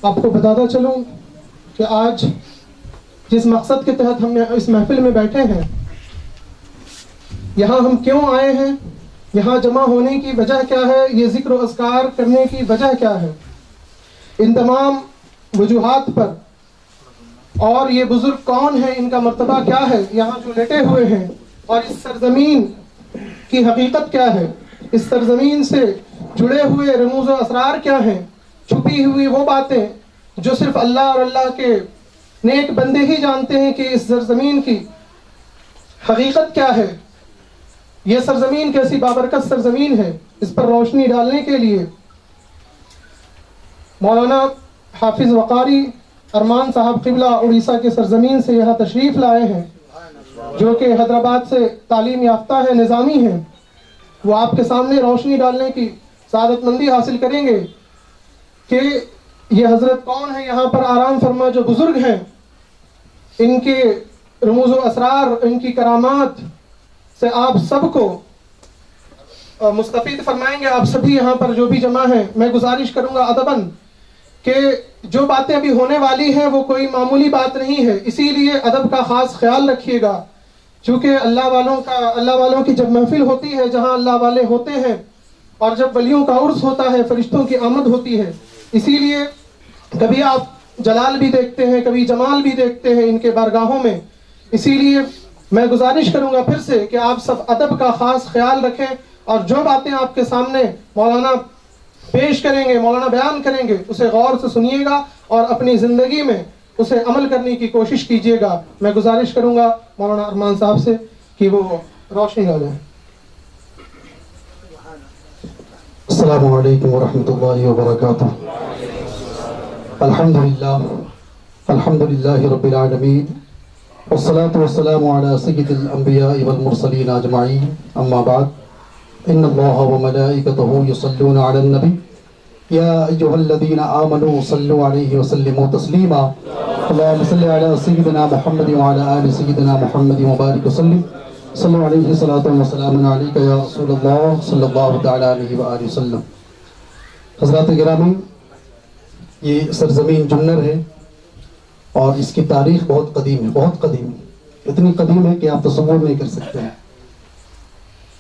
آپ کو بتاتا چلوں کہ آج جس مقصد کے تحت ہم اس محفل میں بیٹھے ہیں، یہاں ہم کیوں آئے ہیں، یہاں جمع ہونے کی وجہ کیا ہے، یہ ذکر و اذکار کرنے کی وجہ کیا ہے، ان تمام وجوہات پر، اور یہ بزرگ کون ہیں، ان کا مرتبہ کیا ہے، یہاں جو لیٹے ہوئے ہیں، اور اس سرزمین کی حقیقت کیا ہے، اس سرزمین سے جڑے ہوئے رموز و اسرار کیا ہیں، چھپی ہوئی وہ باتیں جو صرف اللہ اور اللہ کے نیک بندے ہی جانتے ہیں کہ اس سرزمین کی حقیقت کیا ہے، یہ سرزمین کیسی بابرکت سرزمین ہے، اس پر روشنی ڈالنے کے لیے مولانا حافظ وقاری ارمان صاحب قبلہ اڑیسہ کے سرزمین سے یہاں تشریف لائے ہیں، جو کہ حیدرآباد سے تعلیم یافتہ ہے، نظامی ہیں۔ وہ آپ کے سامنے روشنی ڈالنے کی سعادت مندی حاصل کریں گے کہ یہ حضرت کون ہے، یہاں پر آرام فرما جو بزرگ ہیں، ان کے رموز و اسرار، ان کی کرامات سے آپ سب کو مستفید فرمائیں گے۔ آپ سبھی یہاں پر جو بھی جمع ہیں، میں گزارش کروں گا ادباً کہ جو باتیں ابھی ہونے والی ہیں وہ کوئی معمولی بات نہیں ہے، اسی لیے ادب کا خاص خیال رکھیے گا، چونکہ اللہ والوں کی جب محفل ہوتی ہے، جہاں اللہ والے ہوتے ہیں، اور جب ولیوں کا عرس ہوتا ہے، فرشتوں کی آمد ہوتی ہے، اسی لیے کبھی آپ جلال بھی دیکھتے ہیں، کبھی جمال بھی دیکھتے ہیں ان کے بارگاہوں میں۔ اسی لیے میں گزارش کروں گا پھر سے کہ آپ سب ادب کا خاص خیال رکھیں، اور جو باتیں آپ کے سامنے مولانا پیش کریں گے، مولانا بیان کریں گے، اسے غور سے سنیے گا اور اپنی زندگی میں اسے عمل کرنے کی کوشش کیجیے گا۔ میں گزارش کروں گا مولانا ارمان صاحب سے کہ وہ روشنی ڈالیں۔ السلام علیکم ورحمۃ اللہ وبرکاتہ۔ الحمدللہ رب العالمین، والصلاة والسلام علی سید الانبیاء والمرسلین اجمعین، اما بعد، ان اللہ وملائکتہ یصلون علی النبی یا ایہا الذین آمنوا صلوا علیہ وسلموا تسلیما، اللہم صل علی سیدنا محمد وعلی آل سیدنا محمد وبارک وسلم، صلو علیہ صلاۃ وسلام علیک یا رسول اللہ صلی اللہ تعالی علیہ وآلہ وسلم۔ حضرات گرامی، یہ سرزمین جنر ہے اور اس کی تاریخ بہت قدیم ہے، بہت قدیم ہے، اتنی قدیم ہے کہ آپ تصور نہیں کر سکتے ہیں۔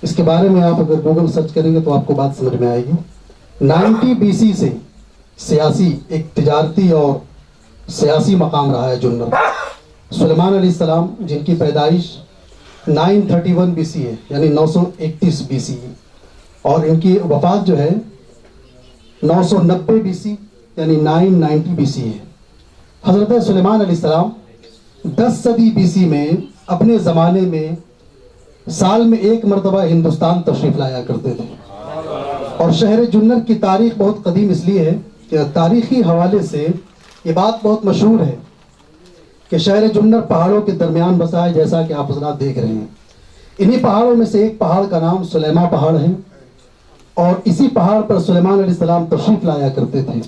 اس کے بارے میں آپ اگر گوگل سرچ کریں گے تو آپ کو بات سمجھ میں آئے گی۔ 90 BC سے سیاسی، ایک تجارتی اور سیاسی مقام رہا ہے جنر۔ سلیمان علیہ السلام جن کی پیدائش 931 BC ہے، یعنی 931 BC، اور ان کی وفات جو ہے 990 BC یعنی 990 BC ہے۔ حضرت سلیمان علیہ السلام 10 صدی BC میں اپنے زمانے میں سال میں ایک مرتبہ ہندوستان تشریف لایا کرتے تھے، اور شہر جنر کی تاریخ بہت قدیم اس لیے ہے کہ تاریخی حوالے سے یہ بات بہت مشہور ہے کہ شہر جنر پہاڑوں کے درمیان بسا ہے، جیسا کہ آپ حضرات دیکھ رہے ہیں۔ انہی پہاڑوں میں سے ایک پہاڑ کا نام سلیما پہاڑ ہے، اور اسی پہاڑ پر سلیمان علیہ السلام تشریف لایا کرتے تھے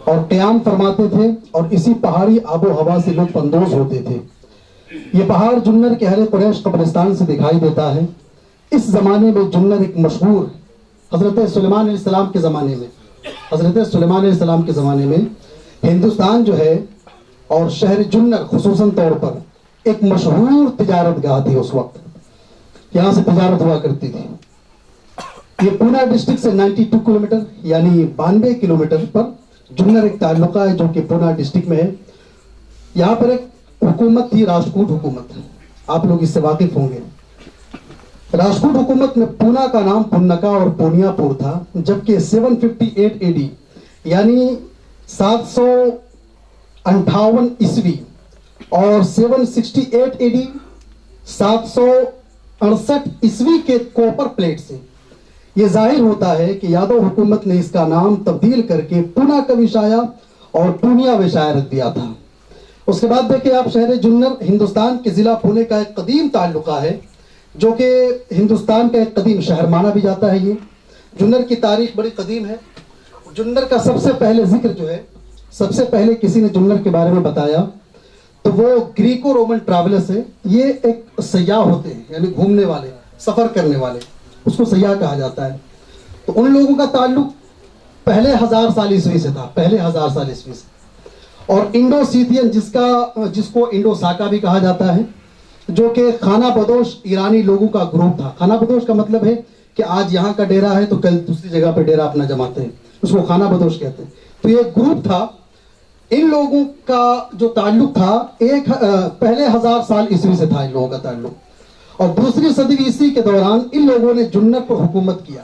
اور قیام فرماتے تھے، اور اسی پہاڑی آب و ہوا سے لطف اندوز ہوتے تھے۔ یہ پہاڑ جنر کے اہل قریش قبرستان سے دکھائی دیتا ہے۔ اس زمانے میں جنر ایک مشہور، حضرت سلیمان علیہ السلام کے زمانے میں ہندوستان جو ہے اور شہر جنر خصوصاً طور پر ایک مشہور تجارت گاہ تھی۔ اس وقت یہاں سے تجارت ہوا کرتی تھی۔ یہ پونا ڈسٹرکٹ سے 92 کلومیٹر یعنی 92 کلومیٹر پر جنر ایک تعلقہ ہے جو کہ پونا ڈسٹرکٹ میں ہے۔ یہاں پر ایک حکومت تھی، راجکوٹ حکومت، آپ لوگ اس سے واقف ہوں گے۔ راجکوٹ حکومت میں پونا کا نام پونکا اور پونیا پور تھا، جبکہ 758 AD یعنی 758 عیسوی اور 768 AD 768 عیسوی کے کوپر پلیٹ سے یہ ظاہر ہوتا ہے کہ یادو حکومت نے اس کا نام تبدیل کر کے پونا کا وشایا اور پونیا وشایا رکھ دیا تھا۔ اس کے بعد دیکھیں آپ، شہر جنر ہندوستان کے ضلع پونے کا ایک قدیم تعلقہ ہے، جو کہ ہندوستان کا ایک قدیم شہر مانا بھی جاتا ہے۔ یہ جنر کی تاریخ بڑی قدیم ہے۔ جنر کا سب سے پہلے ذکر جو ہے، سب سے پہلے کسی نے جنر کے بارے میں بتایا تو وہ گریکو رومن ٹریولرز ہے۔ یہ ایک سیاح ہوتے ہیں، یعنی گھومنے والے، سفر کرنے والے، اس کو سیاح کہا جاتا ہے۔ تو ان لوگوں کا تعلق پہلے 1000 سال عیسوی سے تھا، پہلے 1000 سال عیسوی سے۔ اور انڈو سیتھین جس کو انڈو ساکا بھی کہا جاتا ہے، جو کہ خانہ بدوش ایرانی لوگوں کا گروپ تھا۔ خانہ بدوش کا مطلب ہے کہ آج یہاں کا ڈیرا ہے تو کل دوسری جگہ پہ ڈیرا اپنا جماتے ہیں، اس کو خانہ بدوش کہتے ہیں۔ تو یہ گروپ تھا، ان لوگوں کا جو تعلق تھا پہلے 1000 سال عیسوی سے تھا ان لوگوں کا تعلق، اور دوسری صدی عیسوی کے دوران ان لوگوں نے جنت پر حکومت کیا،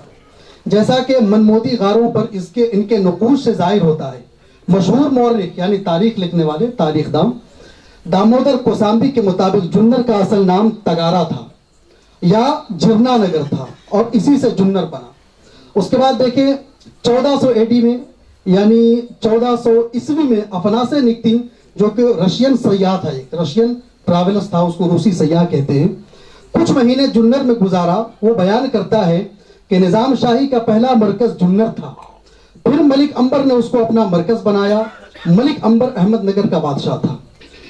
جیسا کہ منمودی غاروں پر ان کے نقوش سے ظاہر ہوتا ہے۔ مشہور مورخ یعنی تاریخ لکھنے والے تاریخ دان دامودر کوسامبی کے مطابق جنر کا اصل نام تگارا تھا یا جرنا نگر تھا، اور اسی سے جنر بنا۔ اس کے بعد دیکھیں 1400 AD میں یعنی 1400 عیسوی میں افناسے نکتین، جو کہ رشین سیاح تھا، ایک رشین ٹریولرز تھا، اس کو روسی سیاح کہتے ہیں، کچھ مہینے جنر میں گزارا۔ وہ بیان کرتا ہے کہ نظام شاہی کا پہلا مرکز جنر تھا، پھر ملک امبر نے اس کو اپنا مرکز بنایا۔ ملک امبر احمد نگر کا بادشاہ تھا۔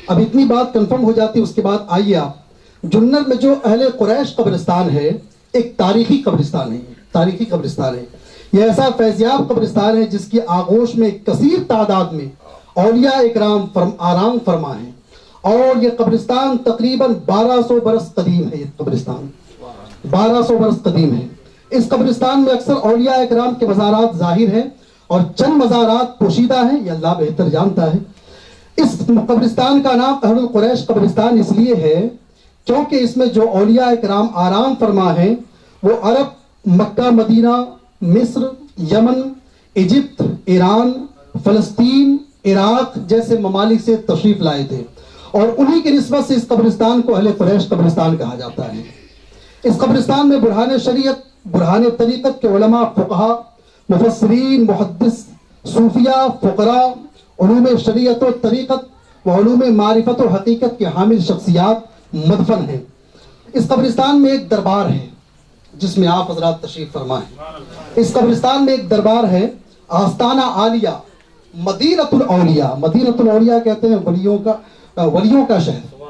اب اتنی بات کنفرم ہو جاتی، اس کے بعد آئیے آپ جنر میں جو اہل قریش قبرستان ہے، ایک تاریخی قبرستان ہے، تاریخی قبرستان ہے۔ یہ ایسا فیضیاب قبرستان ہے جس کی آغوش میں کثیر تعداد میں اولیاء اکرام آرام فرما ہیں، اور یہ قبرستان تقریباً 1200 برس قدیم ہے۔ یہ قبرستان 1200 برس قدیم ہے۔ اس قبرستان میں اکثر اولیاء اکرام کے مزارات ظاہر ہیں، اور چند مزارات پوشیدہ ہیں، یہ اللہ بہتر جانتا ہے۔ اس قبرستان کا نام اہل القریش قبرستان اس لیے ہے کیونکہ اس میں جو اولیاء اکرام آرام فرما ہیں وہ عرب، مکہ مدینہ، مصر، یمن، ایجپت، ایران، فلسطین، عراق جیسے ممالک سے تشریف لائے تھے، اور انہی کی نسبت سے اس قبرستان کو اہل قریش قبرستان کہا جاتا ہے۔ اس قبرستان میں برہان شریعت، برہان طریقت کے علماء، فقہا، مفسرین، محدث، صوفیاء، فقراء، علوم شریعت و طریقت و علوم معرفت و حقیقت کے حامل شخصیات مدفن ہیں۔ اس قبرستان میں ایک دربار ہے جس میں آپ حضرات تشریف فرما ہیں۔ اس قبرستان میں ایک دربار ہے، آستانہ عالیہ، مدینۃ الاولیاء۔ مدینۃ الاولیاء کہتے ہیں ولیوں کا شہر۔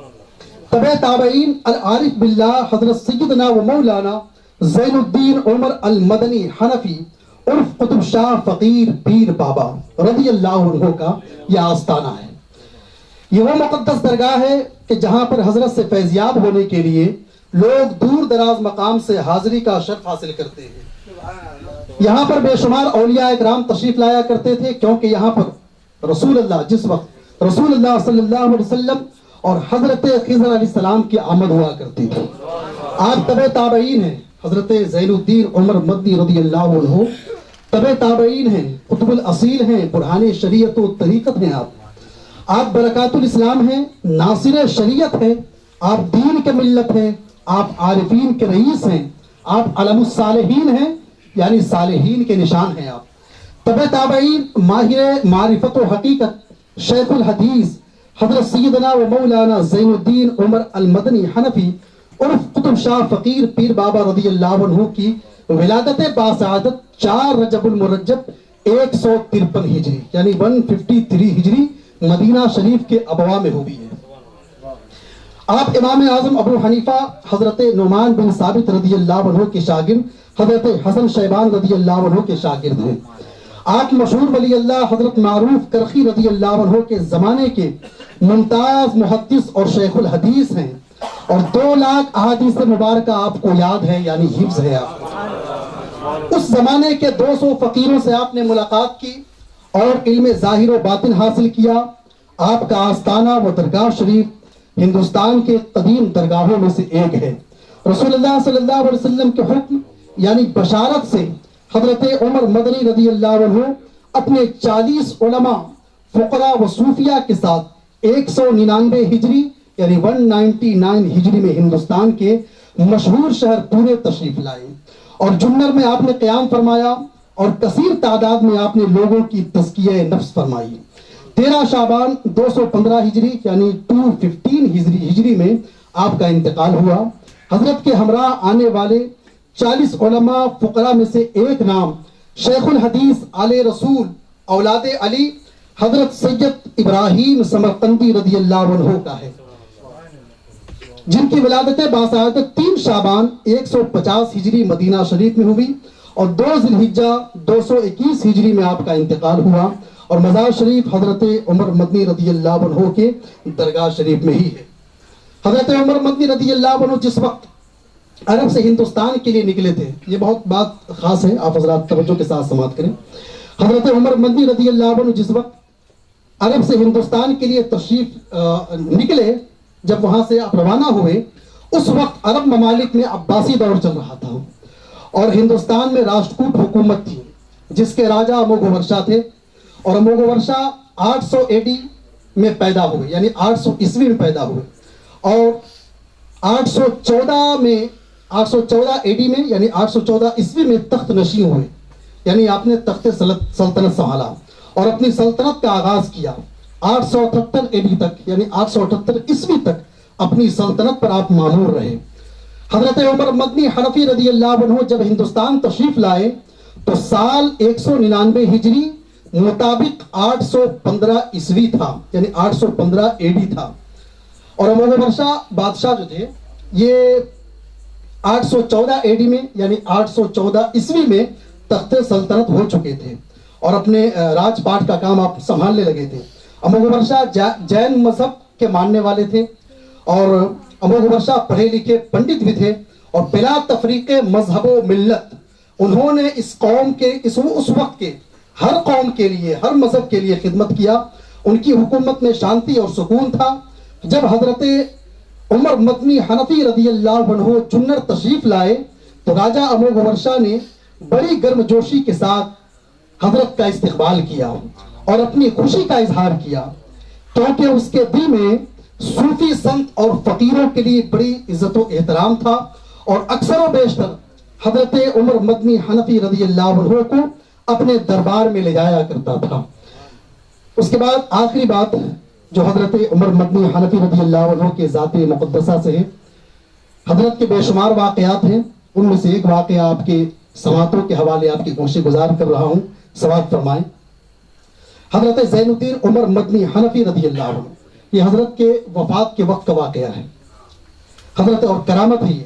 تبع تابعین العارف باللہ حضرت سیدنا و مولانا زین الدین عمر المدنی حنفی عرف قطب شاہ فقیر پیر بابا رضی اللہ عنہ کا یہ آستانہ ہے۔ یہ وہ مقدس درگاہ ہے کہ جہاں پر حضرت سے فیضیاب ہونے کے لیے لوگ دور دراز مقام سے حاضری کا شرف حاصل کرتے ہیں۔ یہاں پر بے شمار اولیاء اکرام تشریف لایا کرتے تھے، کیونکہ یہاں پر رسول اللہ، جس وقت رسول اللہ صلی اللہ علیہ وسلم اور حضرت خضر علیہ السلام کی آمد ہوا کرتی تھی۔ آپ تبع تابعین ہیں، حضرت زین الدین عمر مدنی رضی اللہ عنہ تبع تابعین ہیں، قطب الاصیل ہیں، برہان شریعت و طریقت ہیں۔ آپ برکات الاسلام ہیں، ناصر شریعت ہیں، آپ دین کے ملت ہیں، آپ عارفین کے رئیس ہیں، آپ علم الصالحین ہیں، یعنی صالحین کے نشان ہیں۔ آپ تبع تابعین ماہر معرفت و حقیقت شیخ الحدیث حضرت سیدنا و مولانا زین الدین عمر المدنی حنفی عرف قطب شاہ فقیر پیر بابا رضی اللہ عنہ کی ولادت باسعادت 4 رجب المرجب 153 ہجری یعنی 153 ہجری مدینہ شریف کے ابوا میں ہوئی ہے۔ آپ امام اعظم ابو حنیفہ حضرت نعمان بن ثابت رضی اللہ عنہ کے شاگرد حضرت حسن شیبان رضی اللہ عنہ کے شاگرد ہیں۔ آپ مشہور ولی اللہ حضرت معروف کرخی رضی اللہ عنہ کے زمانے کے ممتاز محدث اور شیخ الحدیث ہیں، اور 2 لاکھ احادیث مبارکہ آپ کو یاد ہے، یعنی حفظ ہے آپ کو۔ اس زمانے کے 200 فقیروں سے آپ نے ملاقات کی اور علم ظاہر و باطن حاصل کیا۔ آپ کا آستانہ و درگاہ شریف ہندوستان کے قدیم درگاہوں میں سے ایک ہے۔ رسول اللہ صلی اللہ علیہ وسلم کے حکم یعنی بشارت سے حضرت عمر مدنی رضی اللہ عنہ اپنے 40 علماء، فقراء و صوفیاء کے ساتھ 199 ہجری یعنی 199 ہجری میں ہندوستان کے مشہور شہر پورے تشریف لائے، اور جنر میں آپ نے قیام فرمایا، اور کثیر تعداد میں آپ نے لوگوں کی تزکیہ نفس فرمائی۔ 13 شعبان 215 ہجری یعنی 215 ہجری میں آپ کا انتقال ہوا۔ حضرت کے ہمراہ آنے والے 40 علماء فقراء میں سے ایک نام شیخ الحدیث آل رسول اولاد علی حضرت سید ابراہیم سمرقندی رضی اللہ عنہ کا ہے، جن کی ولادت باسعادت 3 شعبان 150 ہجری مدینہ شریف میں ہوئی، اور 2 ذی الحجہ 221 ہجری میں آپ کا انتقال ہوا، اور مزار شریف حضرت عمر مدنی رضی اللہ عنہ کے درگاہ شریف میں ہی ہے۔ حضرت عمر مدنی رضی اللہ عنہ جس وقت عرب سے ہندوستان کے لیے نکلے تھے، یہ بہت بات خاص ہے، آپ حضرات توجہ کے ساتھ سماعت کریں۔ حضرت عمر مدنی رضی اللہ عنہ جس وقت عرب سے ہندوستان کے لیے تشریف نکلے، جب وہاں سے آپ روانہ ہوئے، اس وقت عرب ممالک میں عباسی دور چل رہا تھا اور ہندوستان میں راشٹرکوٹ حکومت تھی جس کے راجہ اموگھ ورشا تھے، اور اموگھ ورشا 800 AD میں پیدا ہوئے، یعنی 800 عیسوی میں پیدا ہوئے، اور 814 AD میں یعنی 814 عیسوی میں تخت نشین ہوئے، یعنی آپ نے تخت سلطنت سنبھالا اور اپنی سلطنت کا آغاز کیا۔ 878 AD تک یعنی 878 عیسوی تک اپنی سلطنت پر آپ مامور رہے۔ حضرت عمر مدنی حنفی رضی اللہ عنہ جب ہندوستان تشریف لائے تو سال 199 ہجری مطابق 815 عیسوی تھا، یعنی 815 AD تھا، اور اموگھ ورشا بادشاہ جو تھے یہ 814 AD میں یعنی 814 عیسوی میں تخت سلطنت ہو چکے تھے اور اپنے راج پاٹ کا کام آپ سنبھالنے لگے تھے۔ اموگھ ورشا جین مذہب کے ماننے والے تھے اور اموگھ ورشا پڑھے لکھے پنڈت بھی تھے، اور بلا تفریق مذہب و ملت انہوں نے اس قوم کے اس وقت کے ہر قوم کے لیے، ہر مذہب کے لیے خدمت کیا۔ ان کی حکومت میں شانتی اور سکون تھا۔ جب حضرت عمر مدنی حنفی رضی اللہ عنہ چنر تشریف لائے تو راجہ اموگھ ورشا نے بڑی گرم جوشی کے ساتھ حضرت کا استقبال کیا اور اپنی خوشی کا اظہار کیا، کیونکہ اس کے دل میں صوفی سنت اور فقیروں کے لیے بڑی عزت و احترام تھا، اور اکثر و بیشتر حضرت عمر مدنی حنفی رضی اللہ عنہ کو اپنے دربار میں لے جایا کرتا تھا۔ اس کے بعد آخری بات جو حضرت عمر مدنی حنفی رضی اللہ عنہ کے ذات مقدسہ سے ہے، حضرت کے بے شمار واقعات ہیں، ان میں سے ایک واقعہ آپ کے سماعتوں کے حوالے آپ کی گوشے گزار کر رہا ہوں، سماعت فرمائیں۔ حضرت زین الدین عمر مدنی حنفی رضی اللہ عنہ، یہ حضرت کے وفات کے وقت کا واقعہ ہے، حضرت اور کرامت ہے یہ۔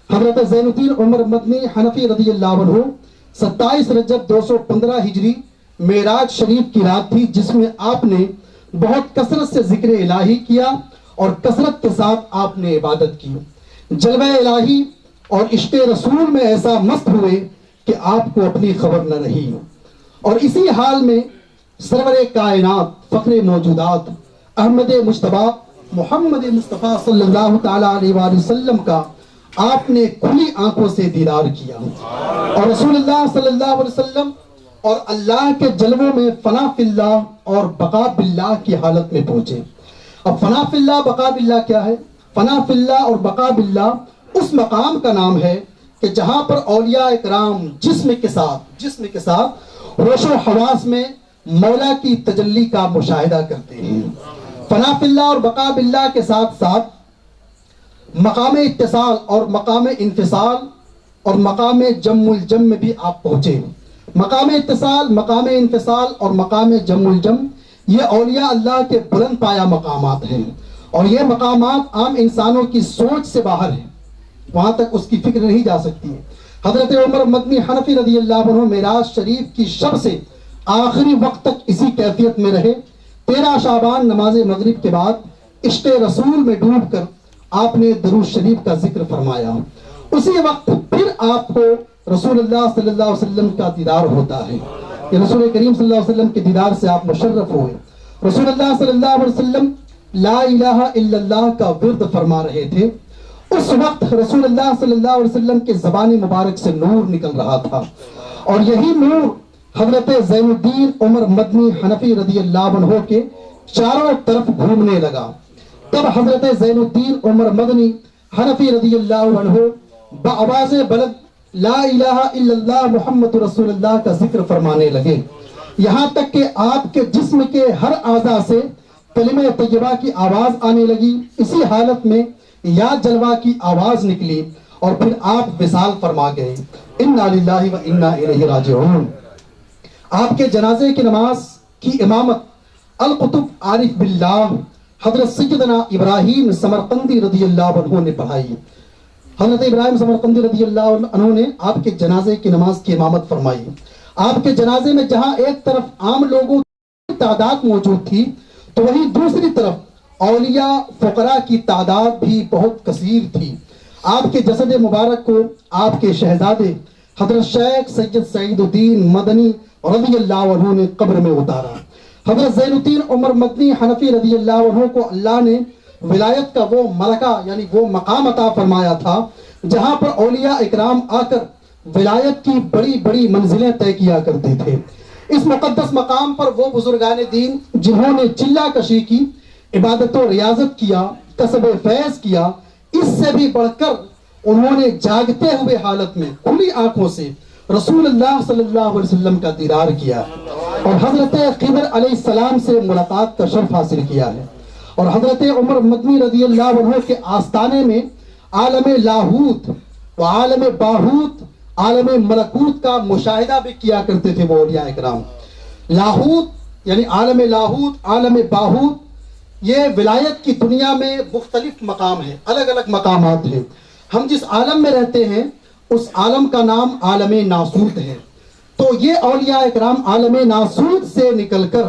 حضرت زین الدین عمر مدنی حنفی رضی اللہ عنہ 27 رجب 215 ہجری معراج شریف کی رات تھی، جس میں آپ نے بہت کثرت سے ذکر الہی کیا اور کثرت کے ساتھ آپ نے عبادت کی۔ جلوہ الہی اور عشق رسول میں ایسا مست ہوئے کہ آپ کو اپنی خبر نہ رہی، اور اسی حال میں سرور کائنات فخر موجودات احمد مجتبی محمد مصطفیٰ صلی اللہ تعالیٰ علیہ وآلہ وسلم کا آپ نے کھلی آنکھوں سے دیدار کیا، اور رسول اللہ صلی اللہ علیہ وسلم اور اللہ کے جلووں میں فنا فی اللہ اور بقا باللہ کی حالت میں پہنچے۔ اب فنا فی اللہ بقا باللہ کیا ہے؟ فنا فی اللہ اور بقا باللہ اس مقام کا نام ہے کہ جہاں پر اولیاء اکرام جسم کے ساتھ روش و حواس میں مولا کی تجلی کا مشاہدہ کرتے ہیں۔ فنا فی اللہ اور بقا باللہ کے ساتھ ساتھ مقام اتصال اور مقام انفصال اور مقام جم الجم میں بھی آپ پہنچے۔ مقام اتصال، مقام انفصال اور مقام جم الجم یہ اولیاء اللہ کے بلند پایہ مقامات ہیں، اور یہ مقامات عام انسانوں کی سوچ سے باہر ہیں، وہاں تک اس کی فکر نہیں جا سکتی ہے۔ حضرت عمر مدنی حنفی رضی اللہ عنہ معراج شریف کی شب سے آخری وقت تک اسی کیفیت میں رہے۔ 13 شعبان نماز مغرب کے بعد عشق رسول میں ڈوب کر آپ نے درود شریف کا ذکر فرمایا۔ اسی وقت پھر آپ کو رسول اللہ صلی اللہ علیہ وسلم کا دیدار ہوتا ہے، یہ رسول کریم صلی اللہ علیہ وسلم کے دیدار سے آپ مشرف ہوئے۔ رسول اللہ صلی اللہ علیہ وسلم لا الہ الا اللہ کا ورد فرما رہے تھے، اس وقت رسول اللہ صلی اللہ علیہ وسلم کے زبان مبارک سے نور نکل رہا تھا، اور یہی نور حضرت زین الدین عمر مدنی حنفی رضی اللہ عنہ کے چاروں طرف گھومنے لگا۔ تب حضرت زین الدین عمر مدنی حنفی رضی اللہ عنہ بآواز بلند لا الہ الا اللہ محمد رسول اللہ کا ذکر فرمانے لگے، یہاں تک کہ آپ کے جسم کے ہر اعضاء سے کلمہ طیبہ کی آواز آنے لگی۔ اسی حالت میں یا جلوہ کی آواز نکلی اور پھر آپ وصال فرما گئے۔ انا للہ و انا الیہ راجعون۔ آپ کے جنازے کی نماز کی امامت القطب عارف باللہ حضرت سیدنا ابراہیم سمرقندی رضی اللہ عنہ نے پڑھائی۔ حضرت ابراہیم سمرقندی رضی اللہ عنہ نے آپ کے جنازے کی نماز کی امامت فرمائی۔ آپ کے جنازے میں جہاں ایک طرف عام لوگوں تعداد موجود تھی تو وہیں دوسری طرف اولیاء فقراء کی تعداد بھی بہت کثیر تھی. آپ کے جسد مبارک کو آپ کے شہزادے حضرت شیخ سید سعید الدین مدنی رضی اللہ عنہ نے قبر میں اتارا. حضرت زین الدین عمر مدنی حنفی رضی اللہ عنہ کو اللہ نے ولایت کا وہ ملکہ یعنی وہ مقام عطا فرمایا تھا جہاں پر اولیاء اکرام آ کر ولایت کی بڑی بڑی منزلیں طے کیا کرتے تھے. اس مقدس مقام پر وہ بزرگان دین جنہوں نے چلہ کشی کی، عبادت و ریاضت کیا، کسب فیض کیا، اس سے بھی بڑھ کر انہوں نے جاگتے ہوئے حالت میں کھلی آنکھوں سے رسول اللہ صلی اللہ علیہ وسلم کا دیدار کیا اور حضرت خضر علیہ السلام سے ملاقات کا شرف حاصل کیا ہے. اور حضرت عمر مدنی رضی اللہ عنہ کے آستانے میں عالم لاہوت و عالم باہوت، عالم ملکوت کا مشاہدہ بھی کیا کرتے تھے وہ اولیاء اکرام. لاہوت یعنی عالم لاہوت، عالم باہوت، یہ ولایت کی دنیا میں مختلف مقام ہیں، الگ الگ مقامات ہیں. ہم جس عالم میں رہتے ہیں اس عالم کا نام عالم ناسوت ہے. تو یہ اولیاء اکرام عالم ناسوت سے نکل کر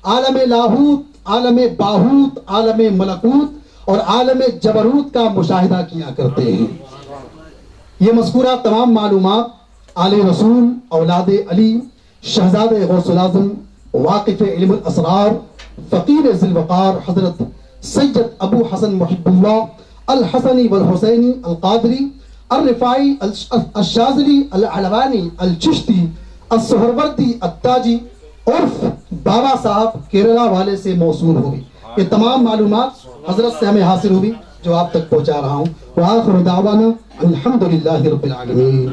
عالم لاہوت، عالم باہوت، عالم ملکوت اور عالم جبروت کا مشاہدہ کیا کرتے ہیں. یہ مذکورہ تمام معلومات آل رسول، اولاد علی، شہزاد غوث الاعظم، واقف علم الاسرار، فقیر ذی الوقار حضرت سید ابو حسن محب اللہ الحسنی والحسینی القادری الرفاعی الشاذلی العلوانی الچشتی السہروردی التاجی عرف بابا صاحب کیرلا والے سے موصول ہوئی. یہ تمام معلومات حضرت سے ہمیں حاصل ہوئی جو آپ تک پہنچا رہا ہوں. وآخر دعوانا الحمدللہ رب العالمین.